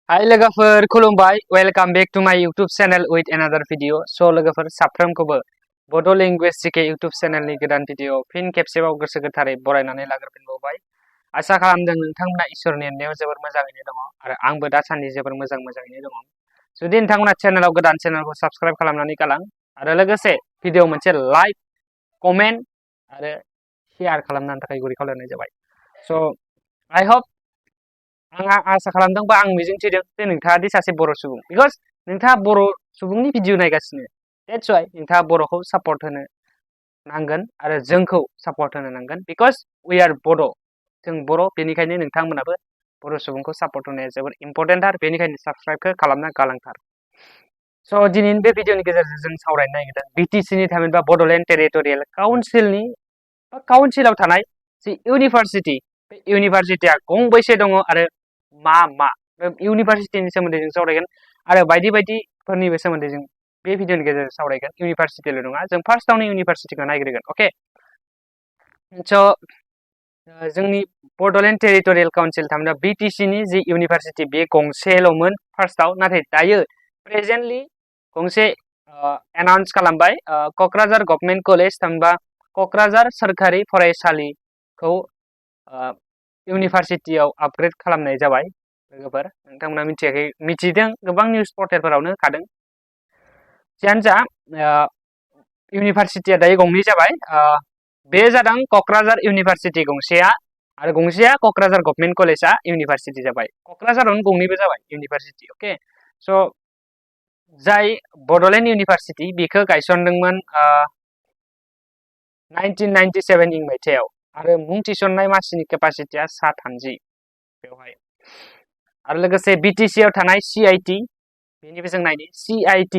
Hai लोगोफोर खुलुमबाय welcome back to माय YouTube channel with another video so लोगोफोर साफ्रोमखौबो बड' लैंग्वेज जीके यूट्यूब चैनलनि गोदान भिडियो फिन खेबसेबाव गोसो गोथारै बरायनानै लाग्रोफिनबावबाय आसा खालामदों नोंथांमोना इसोरनि अननायाव जोबोर मोजाङैनो दङ आरो आंबो दासान्दि जोबोर मोजाङैनो दङ जुदि नोंथांमोना चैनलाव गोदान चैनलखौ साबस्क्राइब खालामनानै गालां आरो लोगोसे भिडियो मोनसे लाइक कमेन्ट आरो शेयार खालामनायनि थाखाय गुरै खावलायनाय जाबाय सो आई होप आंहा आसा खालामदों बा आं मिजिंथिदों जे नोंथाङा दि सासे बर' सुबुं बिकज नोंथाङा बर' सुबुंनि भिडिअ नायगासिनो दैट्स वाइ नोंथाङा बर'खौ सापर्ट होनो नांगोन आरो जोंखौ सापर्ट होनो नांगोन बिकज वी आर बड' जों बर' बेनिखायनो नोंथांमोनाबो बर' सुबुंखौ सापर्ट होनाया जोबोर इम्पर्टेन्ट आरो बेनिखायनो साबस्क्राइबखौ खालामना गालांथार स' दिनैनि बे भिडिअनि गेजेरजों जों सावरायनो नागिरदों BTCनि थामहिनबा बड'लेण्ड टेरिटरियेल काउन्सिलनि बा काउन्सिलाव थानाय जि इउनिभारसिटि बे इउनिभारसिटिया गंबैसे दङ आरो मा इउनिभारसिटिनि सोमोन्दै जों सावरायगोन आरो बायदि बायदिफोरनिबो सोमोन्दै जों बे भिडिअनि गेजेरजों सावरायगोन इउनिभारसिटिल' नङा जों फार्स्टआवनो इउनिभारसिटिखौ नायग्रोगोन अके स' जोंनि बड'लेण्ड टेरिटरियेल काउन्सिल थामहिनबा BTCनि जि इउनिभारसिटि बे गंसेल'मोन फार्स्टआव नाथाय दायो प्रेजेन्टलि गंसे एनाउन्स खालामबाय क'क्राझार गभर्नमेन्ट कलेज थामहिनबा क'क्राझार सोरखारि फरायसालिखौ इउनिभारसिटियाव आपग्रेड खालामनाय जाबाय लोगोफोर नोंथांमोना मिथियाखै मिथिदों गोबां निउस पर्टेलफोरावनो होखादों जियानो जा इउनिभारसिटिया दायो गंनै जाबाय बे जादों क'क्राझार इउनिभारसिटि गंसेया आरो गंसेया क'क्राझार गभर्नमेन्ट कलेजआ इउनिभारसिटि जाबाय क'क्राझारावनो गंनैबो जाबाय इउनिभारसिटि अके स' जाय बड'लेण्ड इउनिभारसिटि बेखौ गायसनदोंमोन 1997 इं मायथाइयाव आरो मुं थिसननाय मासिनि केपासिटिया 30 बेवहाय आरो लोगोसे BTC आव थानाय CIT बेनिबो जों नायनि CIT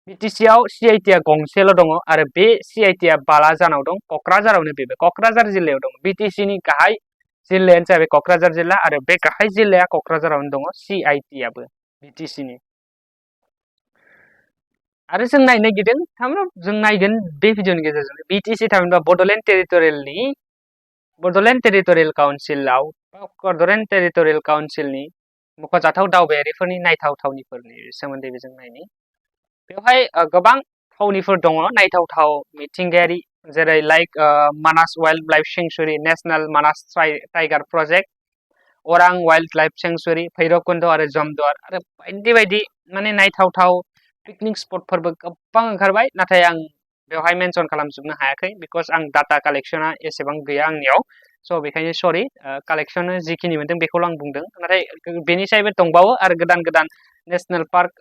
BTC आव CIT आ गंसेल' दङ आरो बे CIT आ बालाजानाव दं क'क्राझारावनो बेबो क'क्राझार जिल्लायाव दं BTC नि गाहाय जिल्लायानो जाबाय क'क्राझार जिल्ला आरो बे गाहाय जिल्लाया क'क्राझारावनो दङ CIT आबो BTC नि आरो जों नायनो नागिरदों थारमाने जों नायगोन बे भिडिअनि गेजेरजों BTC थामहिनबा बड'लेण्ड टेरिटरियेल काउन्सिलाव बड'लेण्ड टेरिटरियेल काउन्सिलनि मख'जाथाव दावबायारिफोरनि नायथाव थावनिफोरनि सोमोन्दैबो जों नायनि बेवहाय गोबां थावनिफोर दङ नायथाव मिथिंगायारि जेरै लाइक मानास वाइल्ड लाइफ सेंचुरी नेशनेल मानास टाइगार प्रोजेक्ट अरां वाइल्ड लाइफ सेंचुरी भैरबकुन्द आरो जमदुवार आरो बायदि बायदि माने नायथाव पिकनिक स्पटफोरबो गोबां ओंखारबाय नाथाय आं बेवहाय मेनसन खालामजोबनो हायाखै बिकज आं डाटा कालेक्शना एसेबां गैया आंनियाव स' बेखायनो सरि कालेक्शन जिखिनि मोनदों बेखौल' आं बुंदों नाथाय बेनि सायावबो दंबावो आरो गोदान नेशनेल पार्क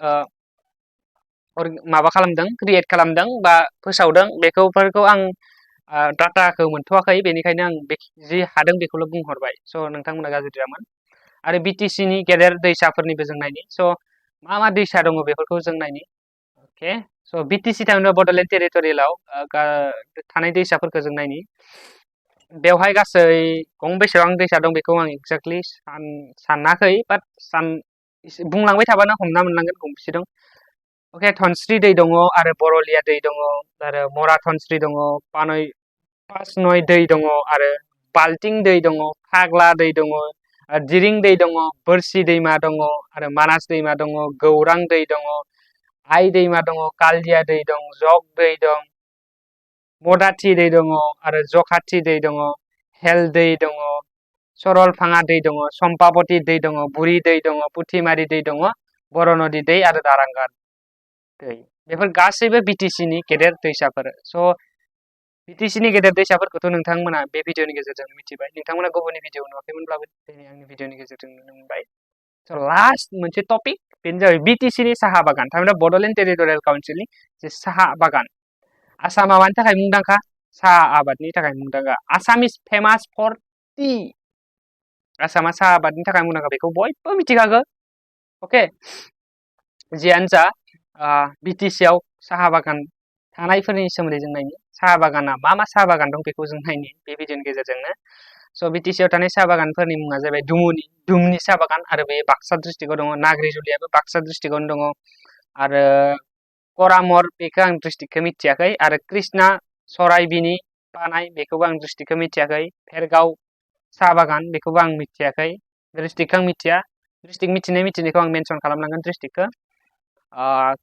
माबा खालामदों क्रिएट खालामदों बा फोसावदों बेफोरखौ आं डाटाखौ मोनथ'वाखै बेनिखायनो आं जि हादों बेखौल' बुंहरबाय स' नोंथांमोना गाज्रि दामोन आरो BTC नि गेदेर दैसाफोरनिबो जों नायनि स' मा दैसा दङ बेफोरखौ जों नायनि अके स' BTC थामहिनबा बड'लेण्ड टेरिटरियेलाव थानाय दैसाफोरखौ जों नायनि बेवहाय गासै बेसेबां दैसा दं बेखौ आं एक्जेक्टलि सानाखै बाट बुंलांबाय थाबानो हमना मोनलांगोन गंबेसे दं अके धनस्रि दै दङ आरो बरलिया दै दङ आरो मरा धनस्रि दङ पासनय दै दङ आरो बाल्टिं दै दङ फाग्ला दै दङ दिरिं दै दङ बोरसि दैमा दङ आरो मानास दैमा दङ गौरां दै दङ आइ दैमा दङ कालिया दै दं जग दै दं मदाथि दै दङ आरो जखाथि दै दङ हेल दै दङ सरलफाङा दै दङ सम्पाबती दै दङ बुरि दै दङ पुथिमारि दै दङ बरनदि दै आरो दारांगा दै बेफोर गासैबो BTC नि गेदेर दैसाफोर स' BTC नि गेदेर दैसाफोरखौथ' नोंथांमोना बे भिडिअनि गेजेरजों मिथिबाय नोंथांमोना गुबुननि भिडिअ नुवाखैमोनब्लाबो दिनै आंनि भिडिअनि गेजेरजों नुनो मोनबाय स' लास्ट मोनसे टपिक बेनो जाबाय BTC नि साहा बागान थामहिनबा बड'लेण्ड टेरिटरियेल काउन्सिलनि जे साहा बागान आसामा मानि थाखाय मुंदांखा साहा आबादनि थाखाय मुंदांखा आसाम इज फेमास फर टि आसामा साहा आबादनि थाखाय मुंदांखा बेखौ बयबो मिथिखागौ अके जियानो जा BTC आव साहा बागान थानायफोरनि सोमोन्दै जों नायनि साहा बागाना मा साहा बागान दं बेखौ जों नायनि बे भिडिअनि गेजेरजोंनो स' BTC आव थानाय साहा बागानफोरनि मुङा जाबाय दुमनि साहा बागान आरो बे बाक्सा डिस्ट्रिक्टआव दङ नाग्रिजुलियाबो बाक्सा डिस्ट्रिक्टआवनो दङ आरो करामर बेखौ आं डिस्ट्रिक्टखौ मिथियाखै आरो कृष्णा सराइबिनि बानाय बेखौबो आं डिस्ट्रिक्टखौ मिथियाखै भेरगाव साहा बागान बेखौबो आं मिथियाखै डिस्ट्रिक्टखौ आं मिथिया डिस्ट्रिक्ट मिथिनायखौ आं मेनसन खालामनांगोन डिस्ट्रिक्टखौ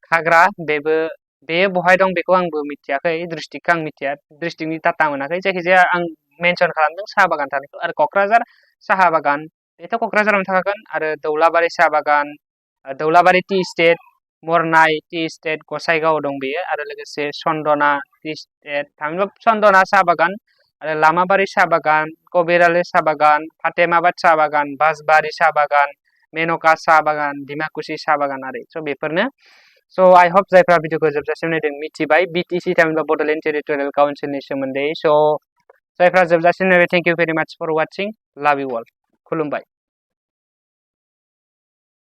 खाग्रा बे बहाय दं बेखौ आंबो मिथियाखै डिस्ट्रिक्टखौ आं मिथिया डिस्ट्रिक्टनि डाटा मोनाखै जायखिजाया आं मेनसन खालामदों साहा बागान थानायखौ आरो क'क्राझार साहा बागान बेथ' क'क्राझारावनो थाखागोन आरो दौलाबारि साहा बागान Daulabari tea estate Mornai tea estate Gossaigaon दं बेयो आरो लोगोसे चन्दना टि स्टेट थामहिनबा चन्दना साहा बागान आरो लामाबारि साहा बागान कबिरालि साहा बागान फातेमाबाद साहा बागान बासबारि साहा बागान मेनका साहा बागान डिमाकुसि साहा बागान आरो स' बेफोरनो स' आइ हप जायफ्रा भिडिअखौ जोबजासिम नायदों मिथिबाय BTC थामहिनबा बड'लेण्ड टेरिटरियेल काउन्सिलनि सोमोन्दै स' जायफ्रा जोबजासिम नायबाय थेंक इउ भेरि माच फर वाचिं लाभ इउ अल खुलुमबाय।